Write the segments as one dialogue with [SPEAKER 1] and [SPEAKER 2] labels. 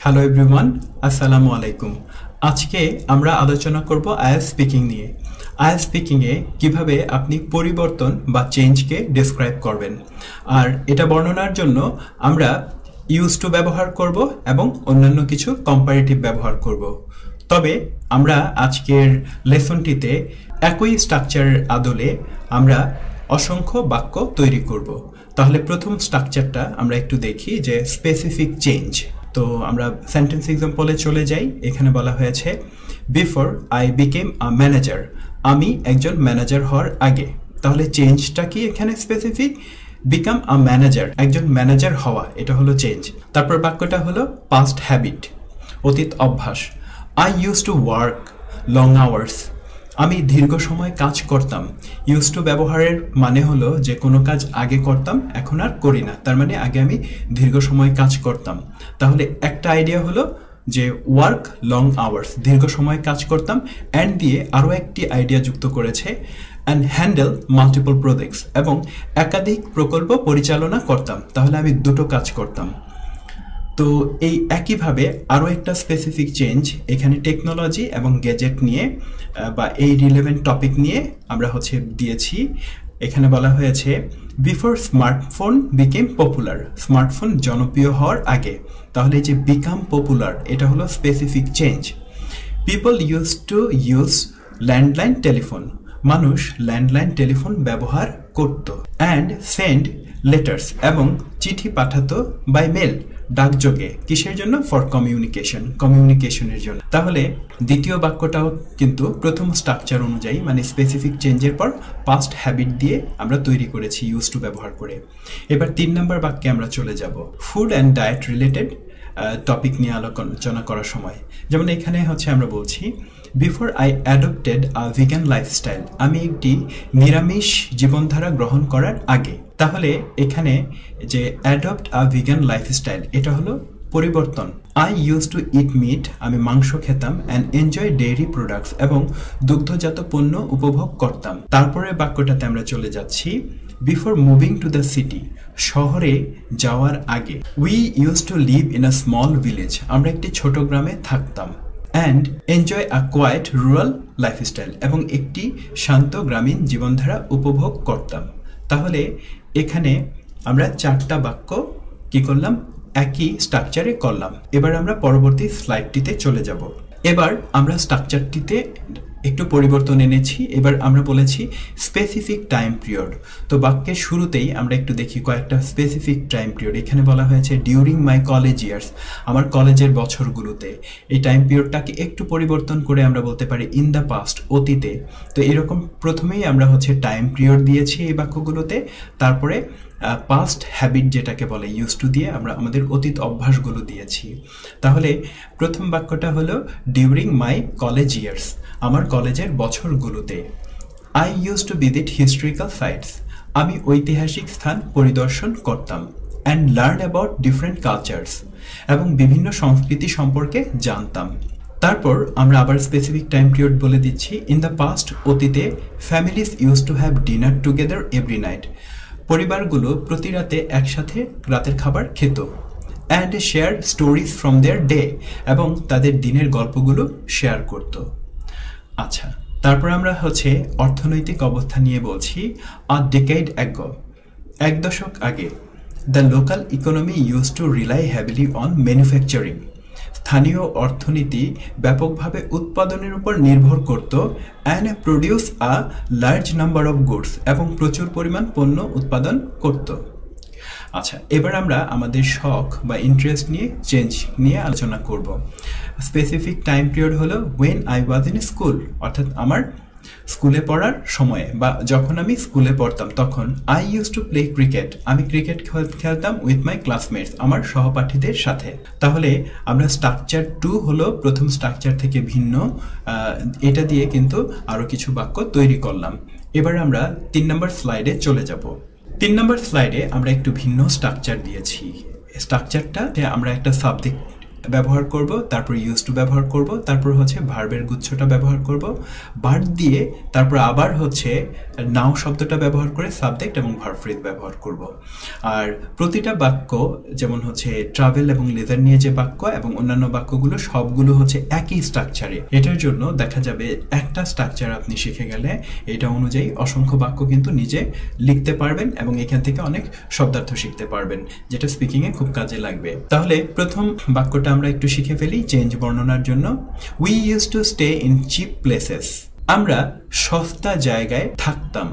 [SPEAKER 1] Hello everyone, আসসালামু আলাইকুম। আজকে আমরা আলোচনা করব আইএলটিএস স্পিকিং নিয়ে। আইএলটিএস স্পিকিংয়ে কিভাবে আপনি পরিবর্তন বা চেঞ্জকে ডেসক্রাইব করবেন। আর এটা বর্ণনার জন্য আমরা ইউজ টু ব্যবহার করব এবং অন্যান্য কিছু কম্পারেটিভ ব্যবহার করব। তবে আমরা আজকের লেসনটিতে একই স্ট্রাকচারের আদলে আমরা অসংখ্য বাক্য তৈরি করব। তাহলে প্রথম স্ট্রাকচারটা আমরা একটু দেখি যে স্পেসিফিক চেঞ্জ। তো আমরা সেন্টেন্স এক্সাম্পলে চলে যাই। এখানে বলা হয়েছে before I became a manager, আমি একজন ম্যানেজার হওয়ার আগে। তাহলে চেঞ্জটা কি এখানে স্পেসিফিক? বিকাম আ ম্যানেজার, একজন ম্যানেজার হওয়া, এটা হলো চেঞ্জ। তারপর বাক্যটা হলো পাস্ট হ্যাবিট, অতীত অভ্যাস। I use to work long hours, আমি দীর্ঘ সময় কাজ করতাম। ইউজ টু ব্যবহারের মানে হলো যে কোনো কাজ আগে করতাম, এখন আর করি না। তার মানে আগে আমি দীর্ঘ সময় কাজ করতাম। তাহলে একটা আইডিয়া হলো যে ওয়ার্ক লং আওয়ার্স, দীর্ঘ সময় কাজ করতাম। অ্যান্ড দিয়ে আরও একটি আইডিয়া যুক্ত করেছে, অ্যান্ড হ্যান্ডেল মাল্টিপল প্রজেক্টস, এবং একাধিক প্রকল্প পরিচালনা করতাম। তাহলে আমি দুটো কাজ করতাম। তো এই একইভাবে আরও একটা স্পেসিফিক চেঞ্জ এখানে টেকনোলজি এবং গ্যাজেট নিয়ে বা এই রিলেভেন্ট টপিক নিয়ে আমরা দিয়েছি। এখানে বলা হয়েছে before smartphone became popular, smartphone জনপ্রিয় হওয়ার আগে। তাহলে এই যে বিকাম পপুলার, এটা হলো specific change. People use to use landline telephone, মানুষ ল্যান্ডলাইন টেলিফোন ব্যবহার করত। অ্যান্ড সেন্ড লেটার্স, এবং চিঠি পাঠাতো বাই মেল, ডাকযোগে। কিসের জন্য? ফর কমিউনিকেশন, কমিউনিকেশনের জন্য। তাহলে দ্বিতীয় বাক্যটাও কিন্তু প্রথম স্ট্রাকচার অনুযায়ী, মানে স্পেসিফিক চেঞ্জের পর পাস্ট হ্যাবিট দিয়ে আমরা তৈরি করেছি ইউজ টু ব্যবহার করে। এবার 3 নম্বর বাক্যে আমরা চলে যাব। Food and diet related topic নিয়ে আলোচনা করার সময়, যেমন এখানে আমরা বলছি before I adopted a vegan lifestyle, আমি একটি নিরামিষ জীবনধারা গ্রহণ করার আগে। তাহলে এখানে যে অ্যাডপ্ট আ ভিগান লাইফস্টাইল, এটা হলো পরিবর্তন। I use to it meet, আমি মাংস খেতাম। অ্যান্ড এনজয় ডেইরি প্রোডাক্টস, এবং দুগ্ধজাত পণ্য উপভোগ করতাম। তারপরে বাক্যটাতে আমরা চলে যাচ্ছি before moving to the city, শহরে যাওয়ার আগে। We use to live in a small village, আমরা একটি ছোট গ্রামে থাকতাম। And enjoy a quiet rural lifestyle, এবং একটি শান্ত গ্রামীণ জীবনধারা উপভোগ করতাম। তাহলে এখানে আমরা 4টা বাক্য কি করলাম? একই স্ট্রাকচারে করলাম। এবার আমরা পরবর্তী স্লাইডটিতে চলে যাব। এবার আমরা স্ট্রাকচারটিতে একটু পরিবর্তন এনেছি। এবার আমরা বলেছি স্পেসিফিক টাইম পিরিয়ড। তো বাক্যের শুরুতেই আমরা একটু দেখি কয়েকটা স্পেসিফিক টাইম পিরিয়ড। এখানে বলা হয়েছে ডিউরিং মাই কলেজ ইয়ার্স, আমার কলেজের বছরগুলোতে। এই টাইম পিরিয়ডটাকে একটু পরিবর্তন করে আমরা বলতে পারি ইন দ্য পাস্ট, অতীতে। তো এরকম প্রথমেই আমরা টাইম পিরিয়ড দিয়েছি এই বাক্যগুলোতে। তারপরে পাস্ট হ্যাবিট যেটাকে বলে ইউজ টু দিয়ে আমরা আমাদের অতীত অভ্যাসগুলো দিয়েছি। তাহলে প্রথম বাক্যটা হলো ডিউরিং মাই কলেজ ইয়ার্স, আমার কলেজের বছরগুলোতে। I use to visit historical sites, আমি ঐতিহাসিক স্থান পরিদর্শন করতাম। And learn about different cultures, এবং বিভিন্ন সংস্কৃতি সম্পর্কে জানতাম। তারপর আমরা আবার স্পেসিফিক টাইম পিরিয়ড বলে দিচ্ছি। ইন দ্য পাস্ট, অতীতে, families use to have dinner together every night, পরিবারগুলো প্রতি রাতে একসাথে রাতের খাবার খেত। And share stories from there day, এবং তাদের দিনের গল্পগুলো শেয়ার করত। আচ্ছা, তারপর আমরা অর্থনৈতিক অবস্থা নিয়ে বলছি। আ ডেকেড অ্যাগো, 1 দশক আগে। The local economy use to rely heavily on manufacturing, স্থানীয় অর্থনীতি ব্যাপকভাবে উৎপাদনের উপর নির্ভর করত। And produce a large number of goods, এবং প্রচুর পরিমাণ পণ্য উৎপাদন করত। আচ্ছা, এবার আমরা আমাদের শখ বা ইন্টারেস্ট নিয়ে চেঞ্জ নিয়ে আলোচনা করব। স্পেসিফিক টাইম পিরিয়ড হলো when I was in school, অর্থাৎ আমার স্কুলে পড়ার সময়ে বা যখন আমি স্কুলে পড়তাম তখন। I use to play cricket, আমি ক্রিকেট খেলতাম উইথ মাই ক্লাসমেটস, আমার সহপাঠীদের সাথে। তাহলে আমরা স্ট্রাকচার 2 হলো প্রথম স্ট্রাকচার থেকে ভিন্ন, এটা দিয়ে কিন্তু আরও কিছু বাক্য তৈরি করলাম। এবার আমরা 3 নম্বর স্লাইডে চলে যাব। 3 নম্বর স্লাইডে আমরা একটু ভিন্ন স্ট্রাকচার দিয়েছি। স্ট্রাকচারটা আমরা একটা সাবজেক্ট ব্যবহার করব, তারপর ইউজ টু ব্যবহার করব, তারপর হচ্ছে ভার্বের গুচ্ছটা ব্যবহার করব, ভার্ব দিয়ে তারপর আবার হচ্ছে নাও শব্দটা ব্যবহার করে সাবজেক্ট এবং ভার্ব ফ্রেজ ব্যবহার করব। আর প্রতিটা বাক্য যেমন হচ্ছে ট্রাভেল এবং লেজার নিয়ে যে বাক্য এবং অন্যান্য বাক্যগুলো সবগুলো হচ্ছে একই স্ট্রাকচারে। এটার জন্য দেখা যাবে একটা স্ট্রাকচার আপনি শিখে গেলে এটা অনুযায়ী অসংখ্য বাক্য কিন্তু নিজে লিখতে পারবেন এবং এখান থেকে অনেক শব্দার্থ শিখতে পারবেন, যেটা স্পিকিংয়ে খুব কাজে লাগবে। তাহলে প্রথম বাক্যটা আমরা একটু শিখে ফেলি চেঞ্জ বর্ণনার জন্য। We use to stay in cheap places. আমরা সস্তা জায়গায় থাকতাম।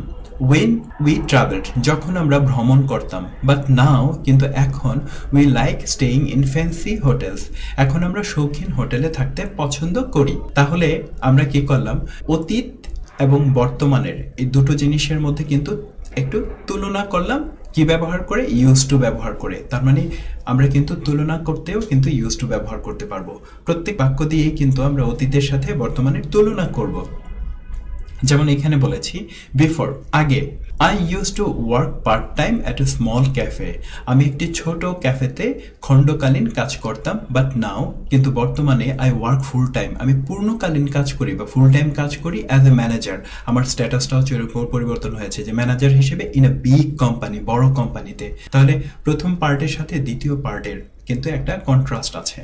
[SPEAKER 1] when we traveled, যখন আমরা ভ্রমণ করতাম। but now, কিন্তু এখন we like staying in fancy hotels, এখন আমরা শৌখিন হোটেলে থাকতে পছন্দ করি। তাহলে আমরা কি করলাম, অতীত এবং বর্তমানের এই দুটো জিনিসের মধ্যে কিন্তু একটু তুলনা করলাম, কি ব্যবহার করে, ইউজ টু ব্যবহার করে। তার মানে আমরা কিন্তু তুলনা করতেও কিন্তু ইউজ টু ব্যবহার করতে পারবো। প্রত্যেক বাক্য দিয়ে কিন্তু আমরা অতীতের সাথে বর্তমানের তুলনা করব। যেমন এখানে বলেছি বিফোর, আগে, I use to work part time at a small cafe, আমি একটি ছোট ক্যাফেতে খণ্ডকালীন কাজ করতাম। বাট নাও, কিন্তু বর্তমানে, আই ওয়ার্ক ফুল টাইম, আমি পূর্ণকালীন কাজ করি বা ফুল টাইম কাজ করি অ্যাজ এ ম্যানেজার। আমার স্ট্যাটাসটাও পরিবর্তন হয়েছে যে ম্যানেজার হিসেবে ইন এ বিগ কোম্পানি, বড় কোম্পানিতে। তাহলে প্রথম পার্টের সাথে দ্বিতীয় পার্টের কিন্তু একটা কন্ট্রাস্ট আছে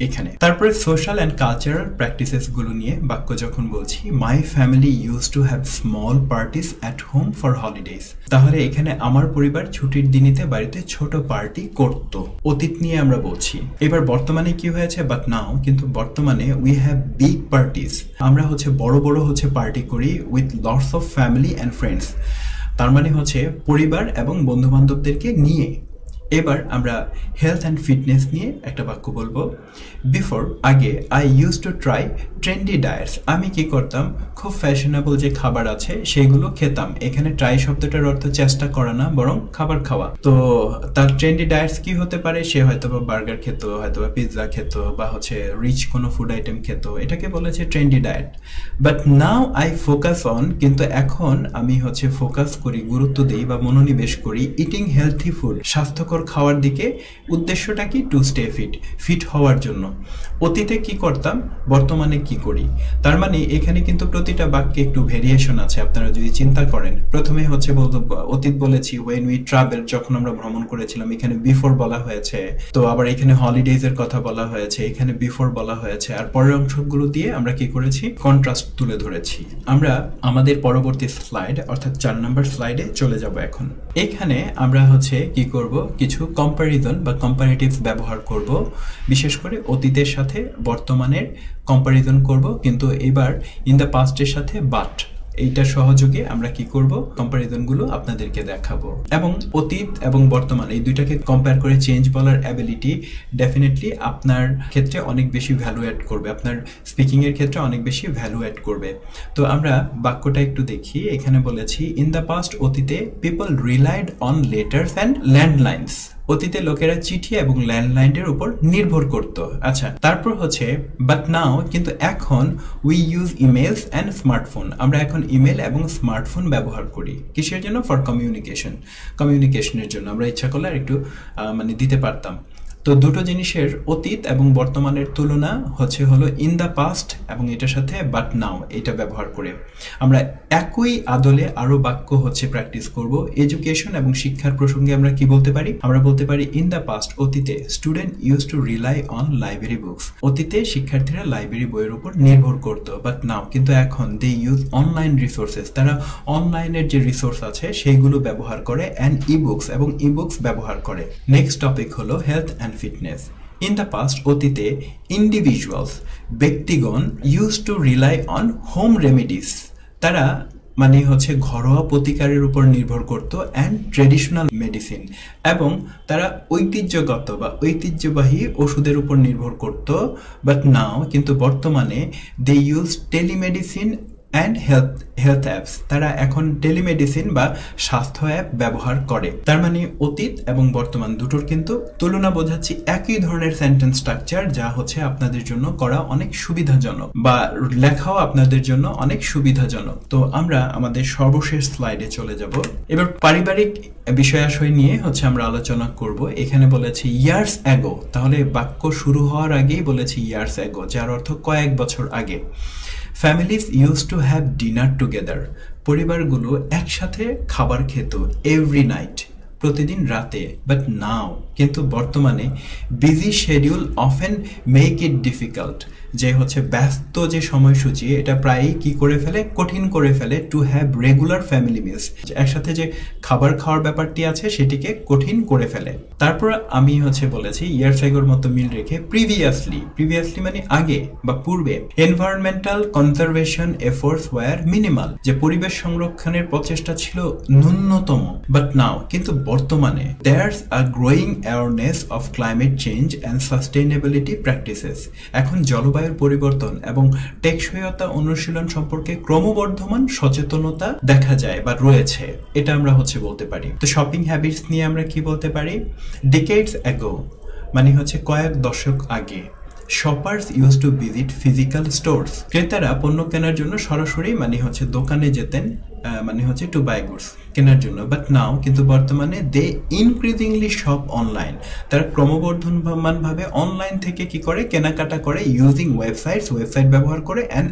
[SPEAKER 1] এখানে। তারপরে সোশ্যাল অ্যান্ড কালচারাল প্র্যাকটিসেস গুলো নিয়ে বাক্য যখন বলছি, my family use to have small parties at home for holidays, তাহলে এখানে আমার পরিবার ছুটির দিনেতে বাড়িতে ছোট পার্টি করত। অতীত নিয়ে আমরা বলছি। এবার বর্তমানে কি হয়েছে, বাট নাও, কিন্তু বর্তমানে উই হ্যাভ বিগ পার্টিস, আমরা হচ্ছে বড় বড় হচ্ছে পার্টি করি with lots of family and friends, তার মানে হচ্ছে পরিবার এবং বন্ধু বান্ধবদেরকে নিয়ে। এবার আমরা হেলথ অ্যান্ড ফিটনেস নিয়ে একটা বাক্য বলবো। বিফোর, আগে, I use to try trendy diets, আমি কি করতাম, খুব ফ্যাশনেবল যে খাবার আছে সেগুলো খেতাম। এখানে ট্রাই শব্দটার অর্থ চেষ্টা করা না, বরং খাবার খাওয়া। তো তার ট্রেন্ডি ডায়েটস কি হতে পারে, সে হয়তো বা বার্গার খেত, হয়তো বা পিৎজা খেত, বা হচ্ছে রিচ কোনো ফুড আইটেম খেত, এটাকে বলেছে trendy diet. But now I focus on, কিন্তু এখন আমি হচ্ছে ফোকাস করি, গুরুত্ব দিই বা মনোনিবেশ করি ইটিং হেলথি ফুড, স্বাস্থ্যকর খাওয়ার দিকে। উদ্দেশ্যটা কি, টু স্টে ফিট, ফিট হওয়ার জন্য। অতীতে কি করতাম, বর্তমানে কি করি। তার মানে এখানে কিন্তু প্রতিটা বাক্যে একটু ভেরিয়েশন আছে, আপনারা যদি চিন্তা করেন। প্রথমে হচ্ছে অতীত বলেছি, ওয়েন উই ট্রাভেল, যখন আমরা ভ্রমণ করেছিলাম, এখানে বিফোর বলা হয়েছে। তো আবার এখানে হলিডেজ এর কথা বলা হয়েছে, এখানে বিফোর বলা হয়েছে। আর পরের অংশগুলো দিয়ে আমরা কি করেছি, কন্ট্রাস্ট তুলে ধরেছি। আমরা আমাদের পরবর্তী স্লাইড অর্থাৎ 4 নম্বর স্লাইডে চলে যাব এখন। এখানে আমরা হচ্ছে কি করব, কিছু কম্পারিজন বা কম্পারেটিভস ব্যবহার করব, বিশেষ করে অতীতের সাথে বর্তমানের কম্পারিজন করব, কিন্তু এবার ইন দ্য পাস্টের সাথে বাট, এইটার সহযোগে আমরা কি করব, কম্পারিজনগুলো আপনাদেরকে দেখাবো। এবং অতীত এবং বর্তমান এই দুইটাকে কম্পেয়ার করে চেঞ্জ বলার অ্যাবিলিটি ডেফিনেটলি আপনার ক্ষেত্রে অনেক বেশি ভ্যালু অ্যাড করবে, আপনার স্পিকিং এর ক্ষেত্রে অনেক বেশি ভ্যালু অ্যাড করবে। তো আমরা বাক্যটা একটু দেখি। এখানে বলেছি, ইন দ্য পাস্ট, অতীতে, people relied on letters and landlines, অতীতে লোকেরা চিঠি এবং ল্যান্ডলাইনের উপর নির্ভর করত। আচ্ছা, তারপর হচ্ছে বাট নাও, কিন্তু এখন, we use emails and smartphone, আমরা এখন ইমেল এবং স্মার্টফোন ব্যবহার করি। কিসের জন্য, ফর কমিউনিকেশনের জন্য। আমরা ইচ্ছা করলে আর একটু দিতে পারতাম। তো দুটো জিনিসের অতীত এবং বর্তমানের তুলনা হলো ইন দ্য পাস্ট এবং এটার সাথে বাট নাও এটা ব্যবহার করে। আমরা একই আদলে আরো বাক্য প্র্যাকটিস করব। এডুকেশন এবং শিক্ষার প্রসঙ্গে আমরা কি বলতে পারি, আমরা বলতে পারি ইন দ্য পাস্ট, অতীতে, student use to rely on library books, অতীতে শিক্ষার্থীরা লাইব্রেরি বইয়ের উপর নির্ভর করত। বাট নাও, কিন্তু এখন, দে ইউজ অনলাইন রিসোর্সেস, তারা অনলাইনের যে রিসোর্স আছে সেইগুলো ব্যবহার করে, অ্যান্ড ইবুকস, এবং ইবুকস ব্যবহার করে। নেক্সট টপিক হলো health and fitness. In the past, অতীতে, ইন্ডিভিজুয়ালস, ব্যক্তিগণ, use to rely on home remedies, তারা ঘরোয়া প্রতিকারের উপর নির্ভর করত, অ্যান্ড ট্রেডিশনাল মেডিসিন, এবং তারা ঐতিহ্যগত বা ঐতিহ্যবাহী ওষুধের উপর নির্ভর করত। বাট নাও, কিন্তু বর্তমানে, they use telemedicine and health apps, তারা এখন টেলিমেডিসিন বা স্বাস্থ্য অ্যাপ ব্যবহার করে। তার মানে অতীত এবং বর্তমান দুটোর কিন্তু তুলনা বোঝাচ্ছি একই ধরনের সেন্টেন্স স্ট্রাকচার, যা হচ্ছে আপনাদের জন্য করা অনেক সুবিধাজনক বা লেখাও আপনাদের জন্য অনেক সুবিধাজনক। তো আমরা আমাদের সর্বশেষ স্লাইডে চলে যাব। এবার পারিবারিক বিষয়াশয় নিয়ে হচ্ছে আমরা আলোচনা করব। এখানে বলেছে ইয়ার্স অ্যাগো, তাহলে বাক্য শুরু হওয়ার আগেই বলেছে ইয়ার্স অ্যাগো, যার অর্থ কয়েক বছর আগে। Families use to have dinner together, পরিবারগুলো একসাথে খাবার খেত এভরি নাইট, প্রতিদিন রাতে। বাট নাও, কিন্তু বর্তমানে busy schedule often make it difficult, যে হচ্ছে ব্যস্ত যে সময়সূচি এটা প্রায়ই কি করে ফেলে, কঠিন করে ফেলে to have regular family meals, একসাথে যে খাবার খাওয়ার ব্যাপারটি আছে সেটিকে কঠিন করে ফেলে। তারপর আমি হচ্ছে বলেছি ইয়ার্স অ্যাগোর মতো মিল রেখে প্রিভিয়াসলি মানে আগে বা পূর্বে, environmental conservation efforts were minimal, যে পরিবেশ সংরক্ষণের প্রচেষ্টা ছিল ন্যূনতম। বাট নাও, কিন্তু বর্তমানে there's a growing awareness of climate change and sustainability practices, এখন জলবায়ুর পরিবর্তন এবং টেকসইতা অনুশীলন সম্পর্কে ক্রমবর্ধমান সচেতনতা দেখা যায় বা রয়েছে, এটা আমরা হচ্ছে বলতে পারি। তো শপিং হ্যাবিটস নিয়ে আমরা কি বলতে পারি, ডিকেডস অ্যাগো মানে হচ্ছে কয়েক দশক আগে, shoppers use to visit physical stores, ক্রেতারা পণ্য কেনার জন্য সরাসরি মানে হচ্ছে দোকানে যেতেন, মানে হচ্ছে টু বাই গুডস কেনার জন্য। বাট নাও, কিন্তু বর্তমানে দে ইনক্রিজিংলি শপ অনলাইন, তারা ক্রমবর্ধমানভাবে অনলাইন থেকে কি করে কেনাকাটা করে, ইউজিং ওয়েবসাইট ব্যবহার করে অ্যান্ড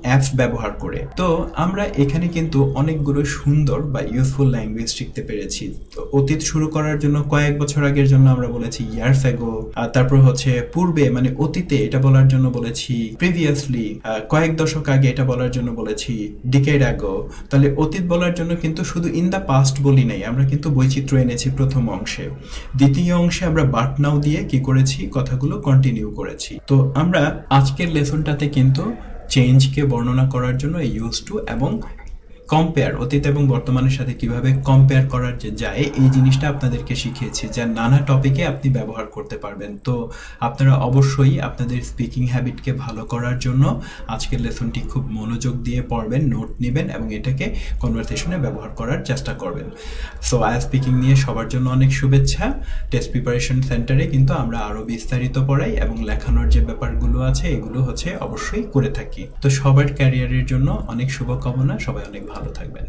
[SPEAKER 1] অ্যাপস ব্যবহার করে। তো আমরা এখানে কিন্তু অনেকগুলো সুন্দর বা ইউজফুল ল্যাঙ্গুয়েজ শিখতে পেরেছি। তো অতীত শুরু করার জন্য কয়েক বছর আগের জন্য আমরা বলেছি ইয়ার্স অ্যাগো, আর তারপর হচ্ছে পূর্বে মানে অতীতে এটা বলার জন্য বলেছি প্রিভিয়াসলি, কয়েক দশক আগে এটা বলার জন্য বলেছি ডিকেড অ্যাগো। তাহলে অতীত বলার জন্য কিন্তু শুধু ইন দ্য পাস্ট বলি নাই, আমরা কিন্তু বৈচিত্র্য এনেছি প্রথম অংশে। দ্বিতীয় অংশে আমরা বাট নাও দিয়ে কি করেছি, কথাগুলো কন্টিনিউ করেছি। তো আমরা আজকের লেসনটাতে কিন্তু চেঞ্জকে বর্ণনা করার জন্য ইউজ টু এবং কম্পেয়ার, অতীত এবং বর্তমানের সাথে কিভাবে কম্পেয়ার করার যে যায়, এই জিনিসটা আপনাদেরকে শিখিয়েছি, যা নানা টপিকে আপনি ব্যবহার করতে পারবেন। তো আপনারা অবশ্যই আপনাদের স্পিকিং হ্যাবিটকে ভালো করার জন্য আজকের লেসনটি খুব মনোযোগ দিয়ে পড়বেন, নোট নেবেন এবং এটাকে কনভারসেশনে ব্যবহার করার চেষ্টা করবেন। সো আই স্পিকিং নিয়ে সবার জন্য অনেক শুভেচ্ছা। টেস্ট প্রিপারেশন সেন্টারে কিন্তু আমরা আরও বিস্তারিত পড়াই এবং লেখানোর যে ব্যাপারগুলো আছে এগুলো হচ্ছে অবশ্যই করে থাকি। তো সবার ক্যারিয়ারের জন্য অনেক শুভকামনা, সবাই অনেক ভালো থাকবেন।